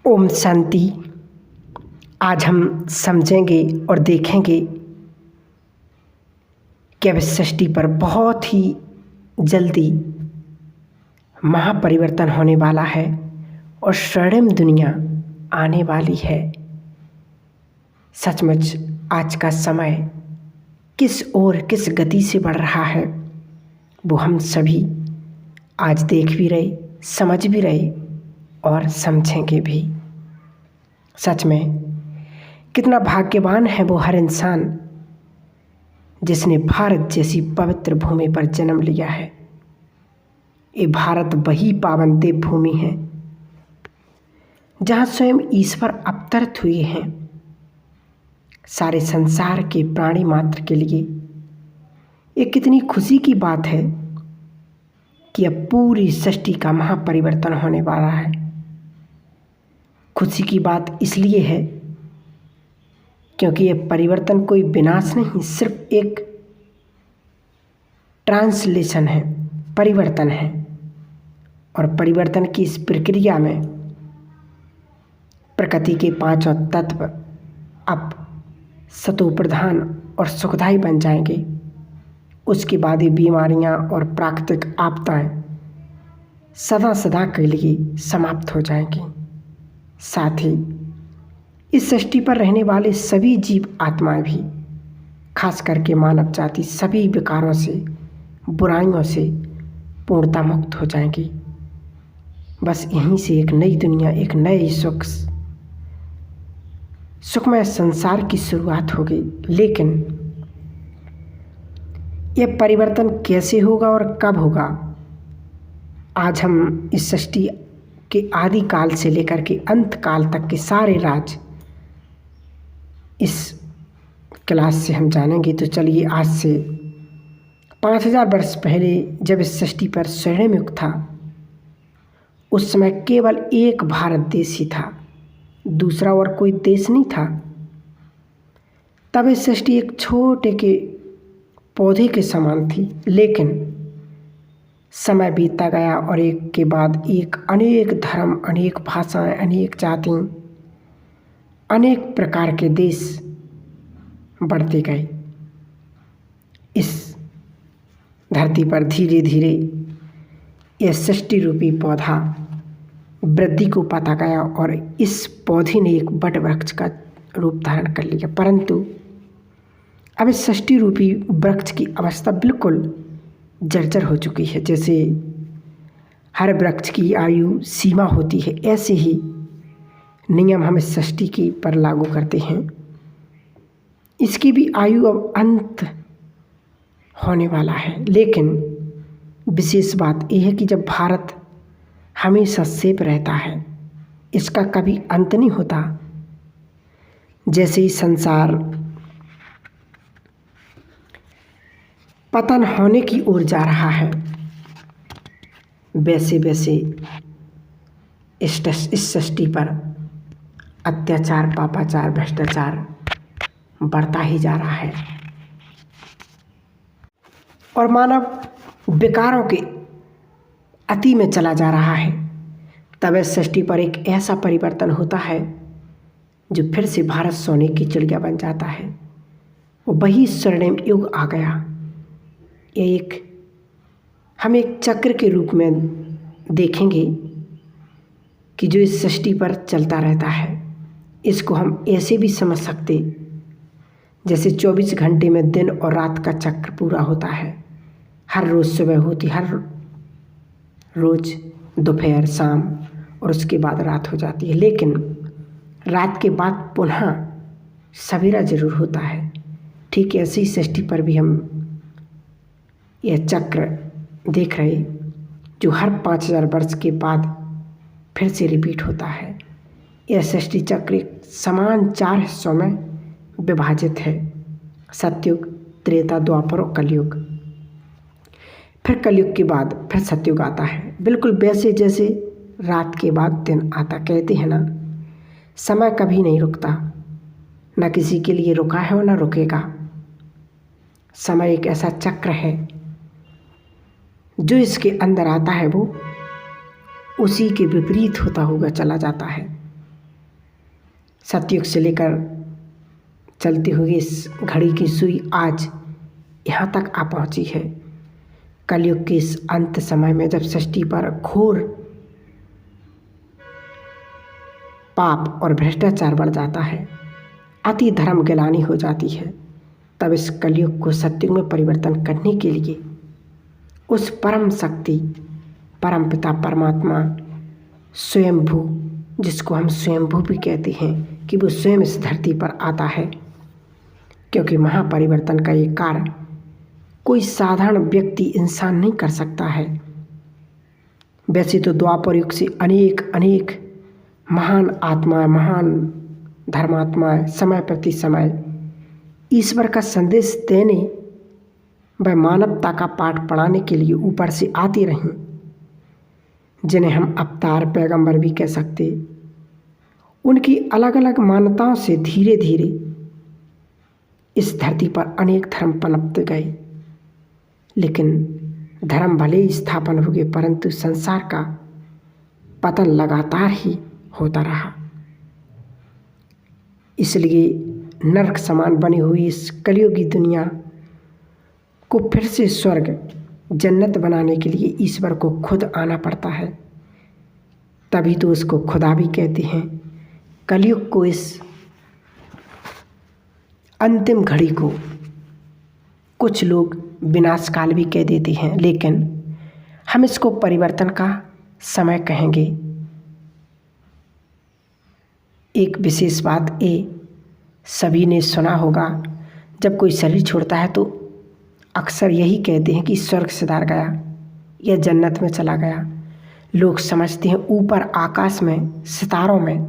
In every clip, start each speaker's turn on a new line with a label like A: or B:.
A: ओम शांति। आज हम समझेंगे और देखेंगे कि अब इस सृष्टि पर बहुत ही जल्दी महापरिवर्तन होने वाला है और स्वर्णिम दुनिया आने वाली है। सचमुच आज का समय किस ओर किस गति से बढ़ रहा है वो हम सभी आज देख भी रहे, समझ भी रहे और समझेंगे भी। सच में कितना भाग्यवान है वो हर इंसान जिसने भारत जैसी पवित्र भूमि पर जन्म लिया है। ये भारत वही पावन देव भूमि है जहाँ स्वयं ईश्वर अवतरित हुए हैं। सारे संसार के प्राणी मात्र के लिए ये कितनी खुशी की बात है कि अब पूरी सृष्टि का महापरिवर्तन होने वाला है। खुशी की बात इसलिए है क्योंकि यह परिवर्तन कोई विनाश नहीं, सिर्फ एक ट्रांसलेशन है, परिवर्तन है। और परिवर्तन की इस प्रक्रिया में प्रकृति के पांचों तत्व अब सतो प्रधान और सुखदायी बन जाएंगे। उसके बाद ये बीमारियां और प्राकृतिक आपदाएं सदा सदा के लिए समाप्त हो जाएंगी। साथ ही इस सृष्टि पर रहने वाले सभी जीव आत्माएं भी, खास करके मानव जाति, सभी विकारों से, बुराइयों से पूर्णता मुक्त हो जाएंगी। बस यहीं से एक नई दुनिया, एक नए सुखमय संसार की शुरुआत होगी। लेकिन यह परिवर्तन कैसे होगा और कब होगा, आज हम इस सृष्टि के आदि काल से लेकर के अंत काल तक के सारे राज इस क्लास से हम जानेंगे। तो चलिए, आज से 5000 वर्ष पहले जब इस सृष्टि पर स्वर्णिम युग था, उस समय केवल एक भारत देश ही था, दूसरा और कोई देश नहीं था। तब इस सृष्टि एक छोटे के पौधे के समान थी। लेकिन समय बीतता गया और एक के बाद एक अनेक धर्म, अनेक भाषाएं, अनेक जाति, अनेक प्रकार के देश बढ़ते गए। इस धरती पर धीरे धीरे यह सृष्टि रूपी पौधा वृद्धि को पाता गया और इस पौधे ने एक बट वृक्ष का रूप धारण कर लिया। परंतु अब इस सृष्टि रूपी वृक्ष की अवस्था बिल्कुल जर्जर हो चुकी है। जैसे हर वृक्ष की आयु सीमा होती है, ऐसे ही नियम हम इस सृष्टि की पर लागू करते हैं। इसकी भी आयु अब अंत होने वाला है। लेकिन विशेष बात यह है कि जब भारत हमेशा सेफ रहता है, इसका कभी अंत नहीं होता। जैसे ही संसार पतन होने की ओर जा रहा है, वैसे वैसे इस सृष्टि पर अत्याचार, पापाचार, भ्रष्टाचार बढ़ता ही जा रहा है और मानव विकारों के अति में चला जा रहा है। तब इस सृष्टि पर एक ऐसा परिवर्तन होता है जो फिर से भारत सोने की चिड़िया बन जाता है। वो वही स्वर्णिम युग आ गया। हम एक चक्र के रूप में देखेंगे कि जो इस सृष्टि पर चलता रहता है। इसको हम ऐसे भी समझ सकते जैसे 24 घंटे में दिन और रात का चक्र पूरा होता है। हर रोज़ सुबह होती, हर रोज़ दोपहर, शाम और उसके बाद रात हो जाती है। लेकिन रात के बाद पुनः सवेरा जरूर होता है। ठीक ऐसी सृष्टि पर भी हम यह चक्र देख रहे जो हर 5000 वर्ष के बाद फिर से रिपीट होता है। यह सृष्टि चक्र समान 4 हिस्सों में विभाजित है: सतयुग, त्रेता, द्वापर और कलयुग। फिर कलयुग के बाद फिर सतयुग आता है। बिल्कुल वैसे जैसे रात के बाद दिन आता। कहते हैं ना, समय कभी नहीं रुकता, ना किसी के लिए रुका है और ना रुकेगा। समय एक ऐसा चक्र है जो इसके अंदर आता है वो उसी के विपरीत होता हुआ चला जाता है। सतयुग से लेकर चलती हुई इस घड़ी की सुई आज यहाँ तक आ पहुँची है। कलयुग के इस अंत समय में जब सृष्टि पर घोर पाप और भ्रष्टाचार बढ़ जाता है, अति धर्म गिलानी हो जाती है, तब इस कलयुग को सतयुग में परिवर्तन करने के लिए उस परम शक्ति परम पिता परमात्मा स्वयंभू, जिसको हम स्वयंभू भी कहते हैं, कि वो स्वयं इस धरती पर आता है। क्योंकि महापरिवर्तन का ये कार्य कोई साधारण व्यक्ति इंसान नहीं कर सकता है। वैसे तो द्वापर युग से अनेक महान आत्माएं, महान धर्मात्माएं समय प्रति समय ईश्वर का संदेश देने व मानवता का पाठ पढ़ाने के लिए ऊपर से आती रहीं, जिन्हें हम अवतार पैगंबर भी कह सकते। उनकी अलग अलग मान्यताओं से धीरे धीरे इस धरती पर अनेक धर्म पनपते गए, लेकिन धर्म भले ही स्थापन हो गए, परंतु संसार का पतन लगातार ही होता रहा। इसलिए नरक समान बनी हुई इस कलियुगी दुनिया को फिर से स्वर्ग जन्नत बनाने के लिए ईश्वर को खुद आना पड़ता है। तभी तो उसको खुदा भी कहते हैं। कलयुग को, इस अंतिम घड़ी को कुछ लोग विनाशकाल भी कह देते हैं, लेकिन हम इसको परिवर्तन का समय कहेंगे। एक विशेष बात सभी ने सुना होगा, जब कोई शरीर छोड़ता है तो अक्सर यही कहते हैं कि स्वर्ग सिधार गया या जन्नत में चला गया। लोग समझते हैं ऊपर आकाश में, सितारों में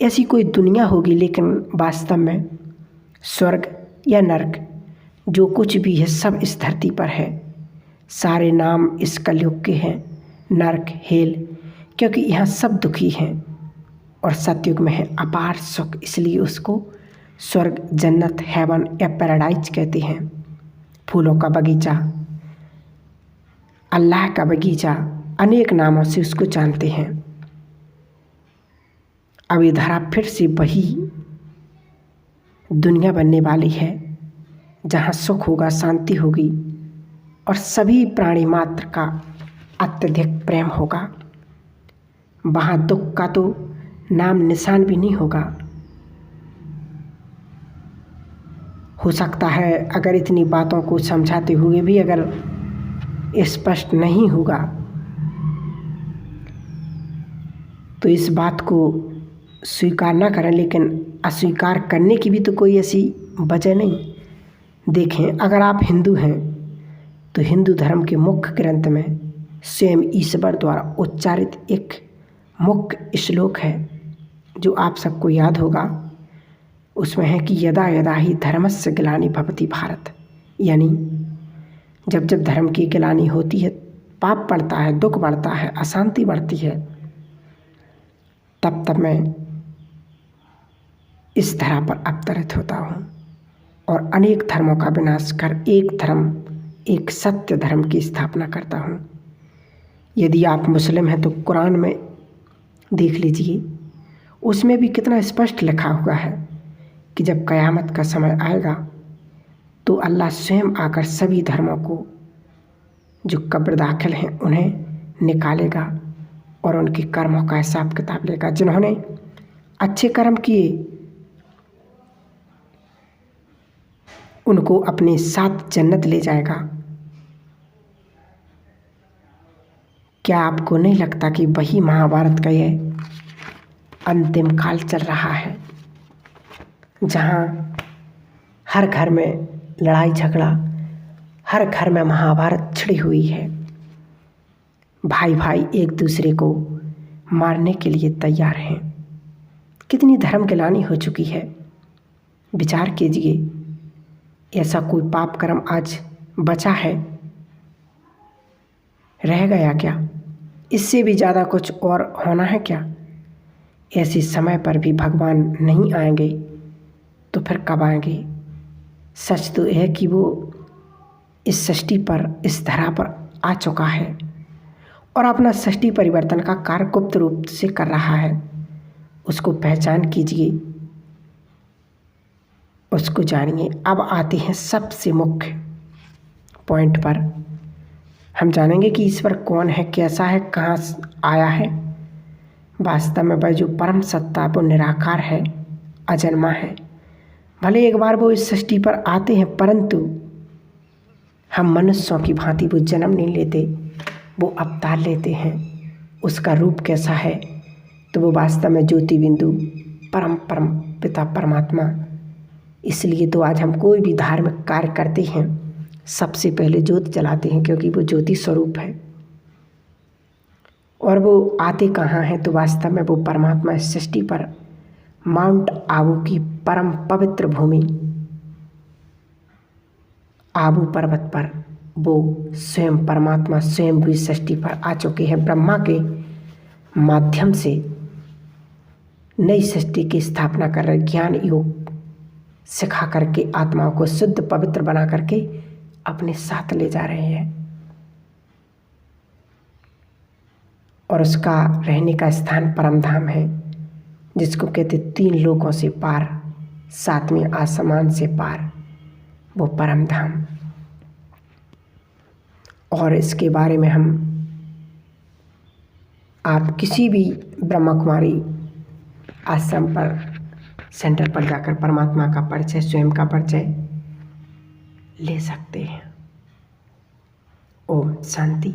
A: ऐसी कोई दुनिया होगी, लेकिन वास्तव में स्वर्ग या नरक जो कुछ भी है सब इस धरती पर है। सारे नाम इस कलयुग के हैं, नरक, हेल, क्योंकि यहाँ सब दुखी हैं, और सतयुग में है अपार सुख, इसलिए उसको स्वर्ग, जन्नत, हेवन या पैराडाइज कहते हैं। फूलों का बगीचा, अल्लाह का बगीचा, अनेक नामों से उसको जानते हैं। अब ये धरा फिर से वही दुनिया बनने वाली है जहाँ सुख होगा, शांति होगी और सभी प्राणी मात्र का अत्यधिक प्रेम होगा। वहाँ दुख का तो नाम निशान भी नहीं होगा। हो सकता है अगर इतनी बातों को समझाते हुए भी अगर स्पष्ट नहीं होगा तो इस बात को स्वीकार ना करें, लेकिन अस्वीकार करने की भी तो कोई ऐसी वजह नहीं। देखें, अगर आप हिंदू हैं तो हिंदू धर्म के मुख्य ग्रंथ में स्वयं ईश्वर द्वारा उच्चारित एक मुख्य श्लोक है जो आप सबको याद होगा। उसमें है कि यदा यदा ही धर्मस्य ग्लानि भवति भारत, यानी जब जब धर्म की ग्लानि होती है, पाप बढ़ता है, दुख बढ़ता है, अशांति बढ़ती है, तब मैं इस धरा पर अवतरित होता हूँ और अनेक धर्मों का विनाश कर एक धर्म, एक सत्य धर्म की स्थापना करता हूँ। यदि आप मुस्लिम हैं तो कुरान में देख लीजिए, उसमें भी कितना स्पष्ट लिखा हुआ है कि जब क़यामत का समय आएगा तो अल्लाह स्वयं आकर सभी धर्मों को, जो कब्र दाखिल हैं, उन्हें निकालेगा और उनके कर्मों का हिसाब किताब लेगा। जिन्होंने अच्छे कर्म किए उनको अपने साथ जन्नत ले जाएगा। क्या आपको नहीं लगता कि वही महाभारत का यह अंतिम काल चल रहा है, जहाँ हर घर में लड़ाई झगड़ा, हर घर में महाभारत छिड़ी हुई है, भाई भाई एक दूसरे को मारने के लिए तैयार हैं। कितनी धर्म गिलानी हो चुकी है। विचार कीजिए, ऐसा कोई पाप कर्म आज बचा है? रह गया क्या? इससे भी ज़्यादा कुछ और होना है क्या? ऐसे समय पर भी भगवान नहीं आएंगे तो फिर कब आएंगे? सच तो यह है कि वो इस सृष्टि पर, इस धरा पर आ चुका है और अपना सृष्टि परिवर्तन का कार्य गुप्त रूप से कर रहा है। उसको पहचान कीजिए उसको जानिए। अब आते हैं सबसे मुख्य पॉइंट पर। हम जानेंगे कि ईश्वर कौन है, कैसा है, कहाँ आया है। वास्तव में वह जो परम सत्ता, वो निराकार है, अजन्मा है। भले एक बार वो इस सृष्टि पर आते हैं, परंतु हम मनुष्यों की भांति वो जन्म नहीं लेते, वो अवतार लेते हैं। उसका रूप कैसा है, तो वो वास्तव में ज्योति बिंदु परम परम पिता परमात्मा। इसलिए तो आज हम कोई भी धार्मिक कार्य करते हैं, सबसे पहले ज्योत जलाते हैं, क्योंकि वो ज्योति स्वरूप है। और वो आते कहाँ हैं, तो वास्तव में वो परमात्मा इस सृष्टि पर माउंट आबू की परम पवित्र भूमि आबू पर्वत पर वो स्वयं परमात्मा स्वयं भी सृष्टि पर आ चुके हैं। ब्रह्मा के माध्यम से नई सृष्टि की स्थापना कर रहे, ज्ञान योग सिखा करके आत्माओं को शुद्ध पवित्र बना करके अपने साथ ले जा रहे हैं। और उसका रहने का स्थान परमधाम है, जिसको कहते 3 लोकों से पार, 7वें आसमान से पार, वो परमधाम। और इसके बारे में हम आप किसी भी ब्रह्मा कुमारी आश्रम पर, सेंटर पर जाकर परमात्मा का परिचय, स्वयं का परिचय ले सकते हैं। ओम शांति।